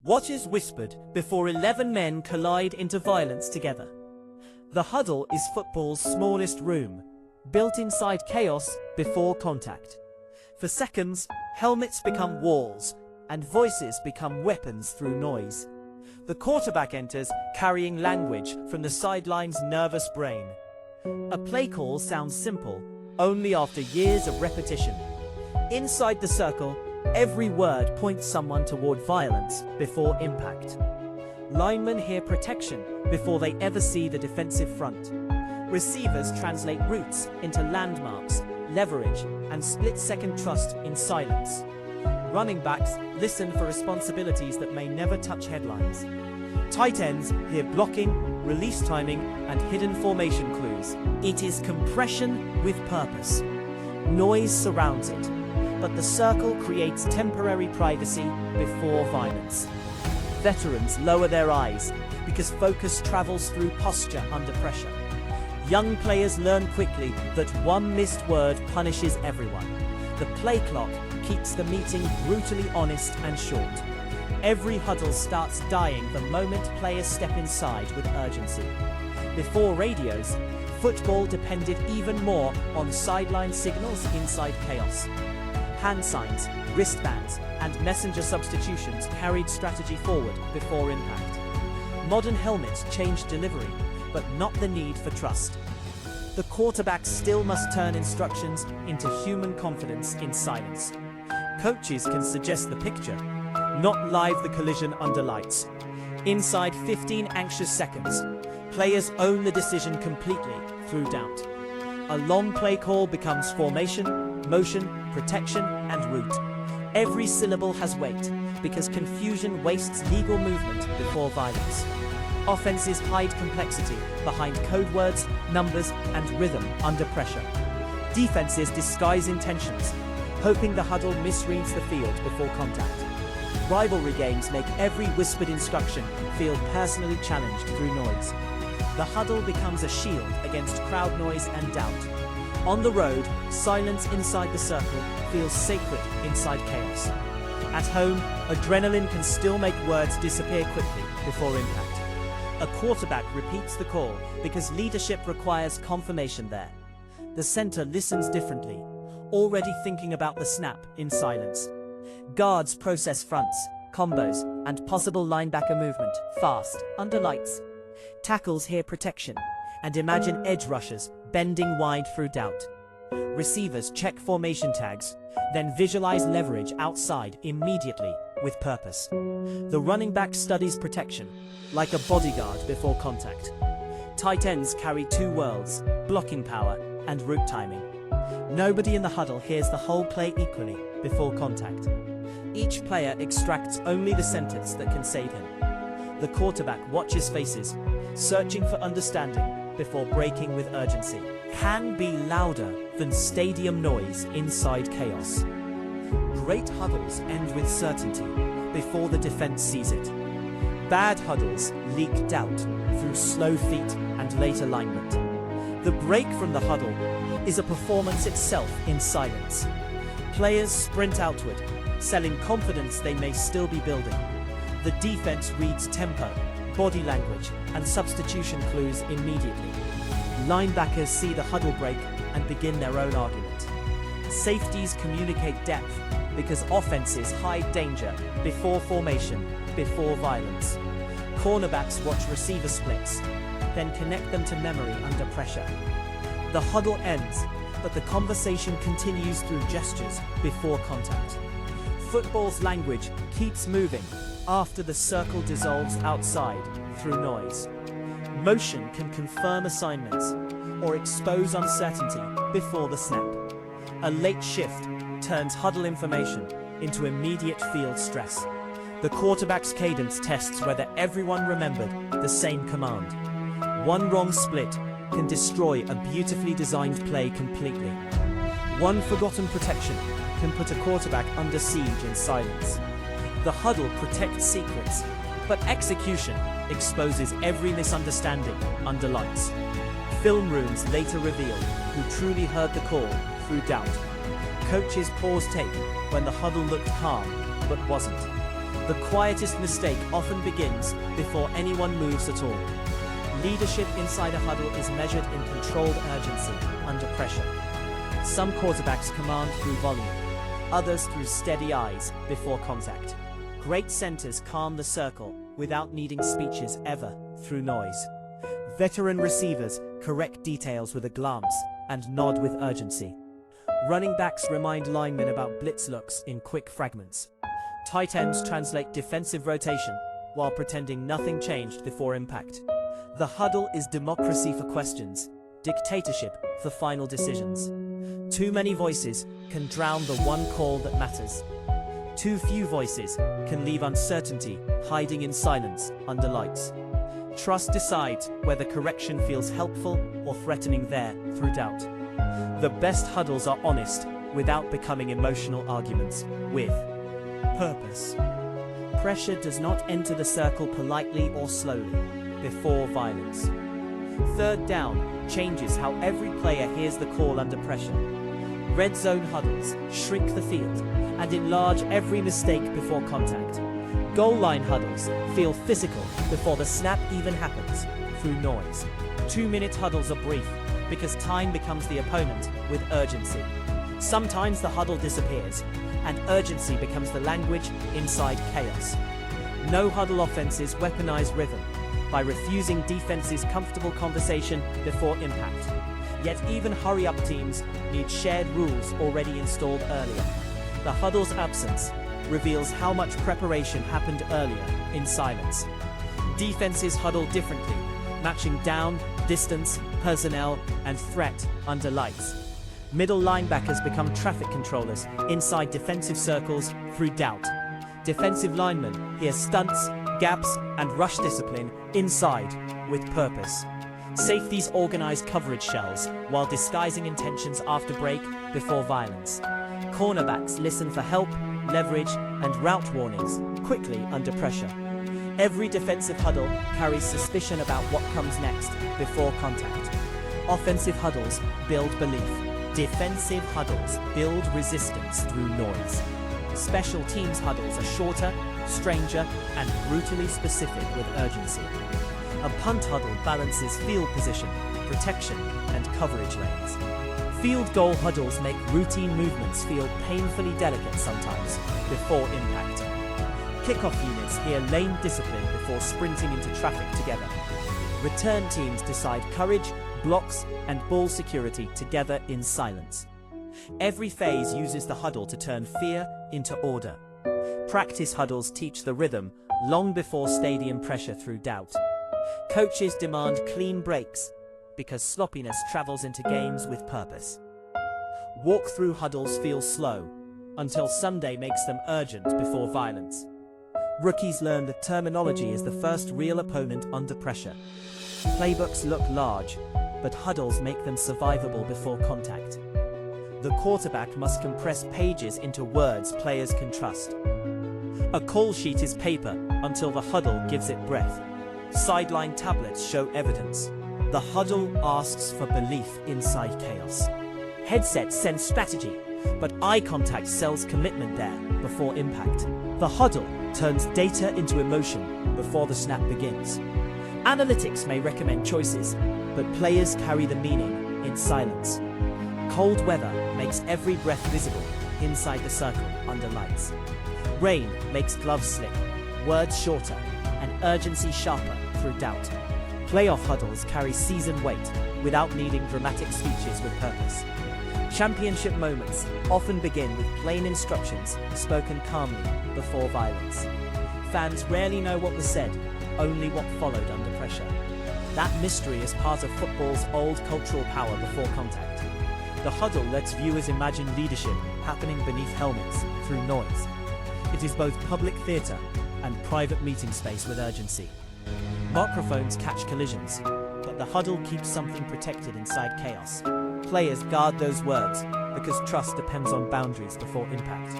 What is whispered before 11 men collide into violence together? The huddle is football's smallest room, built inside chaos before contact. For seconds, helmets become walls, and voices become weapons through noise. The quarterback enters carrying language from the sideline's nervous brain. A play call sounds simple, only after years of repetition. Inside the circle, every word points someone toward violence before impact. Linemen hear protection before they ever see the defensive front. Receivers translate routes into landmarks, leverage, and split-second trust in silence. Running backs listen for responsibilities that may never touch headlines. Tight ends hear blocking, release timing, and hidden formation clues. It is compression with purpose. Noise surrounds it, but the circle creates temporary privacy before violence. Veterans lower their eyes because focus travels through posture under pressure. Young players learn quickly that one missed word punishes everyone. The play clock keeps the meeting brutally honest and short. Every huddle starts dying the moment players step inside with urgency. Before radios, football depended even more on sideline signals inside chaos. Hand signs, wristbands, and messenger substitutions carried strategy forward before impact. Modern helmets changed delivery, but not the need for trust. The quarterback still must turn instructions into human confidence in silence. Coaches can suggest the picture, not live the collision under lights. Inside 15 anxious seconds, players own the decision completely through doubt. A long play call becomes formation, motion, protection, and route. Every syllable has weight because confusion wastes legal movement before violence. Offenses hide complexity behind code words, numbers, and rhythm under pressure. Defenses disguise intentions, hoping the huddle misreads the field before contact. Rivalry games make every whispered instruction feel personally challenged through noise. The huddle becomes a shield against crowd noise and doubt. On the road, silence inside the circle feels sacred inside chaos. At home, adrenaline can still make words disappear quickly before impact. A quarterback repeats the call because leadership requires confirmation there. The center listens differently, already thinking about the snap in silence. Guards process fronts, combos, and possible linebacker movement fast under lights. Tackles hear protection and imagine edge rushers bending wide through doubt. Receivers check formation tags, then visualize leverage outside immediately with purpose. The running back studies protection, like a bodyguard before contact. Tight ends carry two worlds, blocking power and route timing. Nobody in the huddle hears the whole play equally before contact. Each player extracts only the sentence that can save him. The quarterback watches faces, searching for understanding before breaking with urgency. Can be louder than stadium noise inside chaos. Great huddles end with certainty before the defense sees it. Bad huddles leak doubt through slow feet and late alignment. The break from the huddle is a performance itself in silence. Players sprint outward, selling confidence they may still be building. The defense reads tempo, body language, and substitution clues immediately. Linebackers see the huddle break and begin their own argument. Safeties communicate depth because offenses hide danger before formation, before violence. Cornerbacks watch receiver splits, then connect them to memory under pressure. The huddle ends, but the conversation continues through gestures before contact. Football's language keeps moving after the circle dissolves outside through noise. Motion can confirm assignments or expose uncertainty before the snap. A late shift turns huddle information into immediate field stress. The quarterback's cadence tests whether everyone remembered the same command. One wrong split can destroy a beautifully designed play completely. One forgotten protection can put a quarterback under siege in silence. The huddle protects secrets, but execution exposes every misunderstanding under lights. Film rooms later reveal who truly heard the call through doubt. Coaches pause tape when the huddle looked calm, but wasn't. The quietest mistake often begins before anyone moves at all. Leadership inside a huddle is measured in controlled urgency under pressure. Some quarterbacks command through volume, others through steady eyes before contact. Great centers calm the circle without needing speeches ever through noise. Veteran receivers correct details with a glance and nod with urgency. Running backs remind linemen about blitz looks in quick fragments. Tight ends translate defensive rotation while pretending nothing changed before impact. The huddle is democracy for questions, dictatorship for final decisions. Too many voices can drown the one call that matters. Too few voices can leave uncertainty hiding in silence under lights. Trust decides whether correction feels helpful or threatening there through doubt. The best huddles are honest without becoming emotional arguments, with purpose. Pressure does not enter the circle politely or slowly, before violence. Third down changes how every player hears the call under pressure. Red zone huddles shrink the field and enlarge every mistake before contact. Goal line huddles feel physical before the snap even happens, through noise. 2-minute huddles are brief because time becomes the opponent with urgency. Sometimes the huddle disappears and urgency becomes the language inside chaos. No huddle offenses weaponize rhythm by refusing defense's comfortable conversation before impact. Yet even hurry-up teams need shared rules already installed earlier. The huddle's absence reveals how much preparation happened earlier in silence. Defenses huddle differently, matching down, distance, personnel, and threat under lights. Middle linebackers become traffic controllers inside defensive circles through doubt. Defensive linemen hear stunts, gaps, and rush discipline inside with purpose. Safeties organize coverage shells while disguising intentions after break before violence. Cornerbacks listen for help, leverage, and route warnings quickly under pressure. Every defensive huddle carries suspicion about what comes next before contact. Offensive huddles build belief. Defensive huddles build resistance through noise. Special teams huddles are shorter, stranger, and brutally specific with urgency. A punt huddle balances field position, protection, and coverage lanes. Field goal huddles make routine movements feel painfully delicate sometimes before impact. Kickoff units hear lane discipline before sprinting into traffic together. Return teams decide courage, blocks, and ball security together in silence. Every phase uses the huddle to turn fear into order. Practice huddles teach the rhythm long before stadium pressure through doubt. Coaches demand clean breaks because sloppiness travels into games with purpose. Walk-through huddles feel slow until Sunday makes them urgent before violence. Rookies learn that terminology is the first real opponent under pressure. Playbooks look large, but huddles make them survivable before contact. The quarterback must compress pages into words players can trust. A call sheet is paper until the huddle gives it breath. Sideline tablets show evidence. The huddle asks for belief inside chaos. Headsets send strategy, but eye contact sells commitment there before impact. The huddle turns data into emotion before the snap begins. Analytics may recommend choices, but players carry the meaning in silence. Cold weather makes every breath visible inside the circle under lights. Rain makes gloves slick, words shorter, and urgency sharper through doubt. Playoff huddles carry season weight without needing dramatic speeches with purpose. Championship moments often begin with plain instructions spoken calmly before violence. Fans rarely know what was said, only what followed under pressure. That mystery is part of football's old cultural power before contact. The huddle lets viewers imagine leadership happening beneath helmets through noise. It is both public theatre and private meeting space with urgency. Microphones catch collisions, but the huddle keeps something protected inside chaos. Players guard those words because trust depends on boundaries before impact.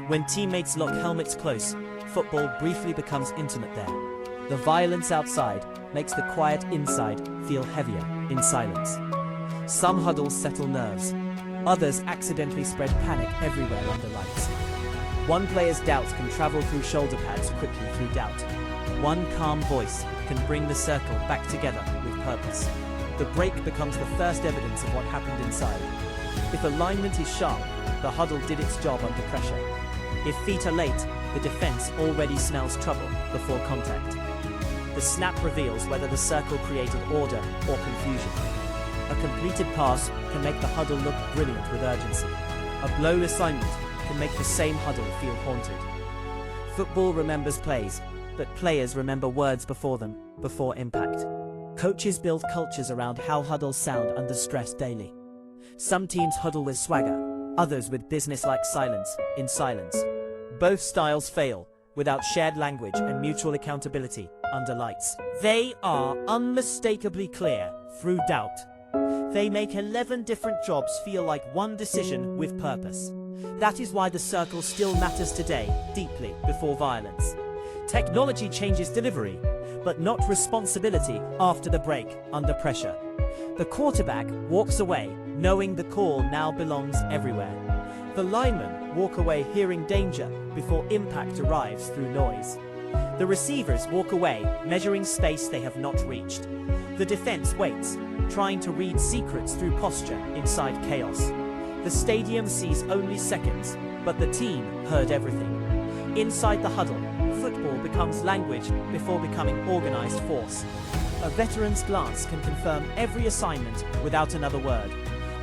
When teammates lock helmets close, football briefly becomes intimate there. The violence outside makes the quiet inside feel heavier in silence. Some huddles settle nerves, others accidentally spread panic everywhere under lights. One player's doubts can travel through shoulder pads quickly through doubt. One calm voice can bring the circle back together with purpose. The break becomes the first evidence of what happened inside. If alignment is sharp, the huddle did its job under pressure. If feet are late, the defense already smells trouble before contact. The snap reveals whether the circle created order or confusion. A completed pass can make the huddle look brilliant with urgency. A blown assignment can make the same huddle feel haunted. Football remembers plays, but players remember words before them, before impact. Coaches build cultures around how huddles sound under stress daily. Some teams huddle with swagger, others with business-like silence, in silence. Both styles fail without shared language and mutual accountability under lights. They are unmistakably clear through doubt. They make 11 different jobs feel like one decision with purpose. That is why the circle still matters today, deeply, before violence. Technology changes delivery, but not responsibility after the break, under pressure. The quarterback walks away, knowing the call now belongs everywhere. The linemen walk away hearing danger before impact arrives through noise. The receivers walk away, measuring space they have not reached. The defense waits, trying to read secrets through posture inside chaos. The stadium sees only seconds, but the team heard everything. Inside the huddle, football becomes language before becoming organized force. A veteran's glance can confirm every assignment without another word.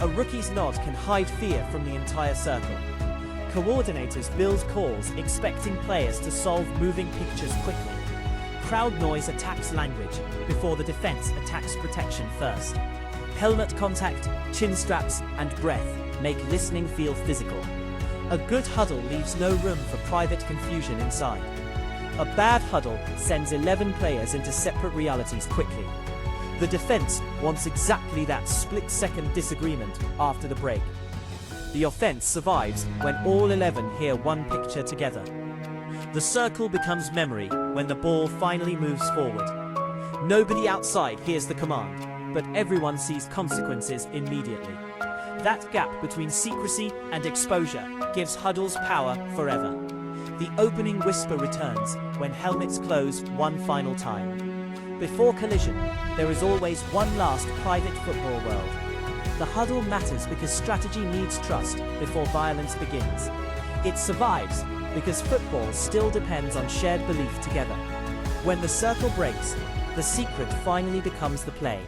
A rookie's nod can hide fear from the entire circle. Coordinators build calls expecting players to solve moving pictures quickly. Crowd noise attacks language before the defense attacks protection first. Helmet contact, chin straps, and breath make listening feel physical. A good huddle leaves no room for private confusion inside. A bad huddle sends 11 players into separate realities quickly. The defense wants exactly that split-second disagreement after the break. The offense survives when all 11 hear one picture together. The circle becomes memory when the ball finally moves forward. Nobody outside hears the command, but everyone sees consequences immediately. That gap between secrecy and exposure gives huddles power forever. The opening whisper returns when helmets close one final time. Before collision, there is always one last private football world. The huddle matters because strategy needs trust before violence begins. It survives because football still depends on shared belief together. When the circle breaks, the secret finally becomes the play.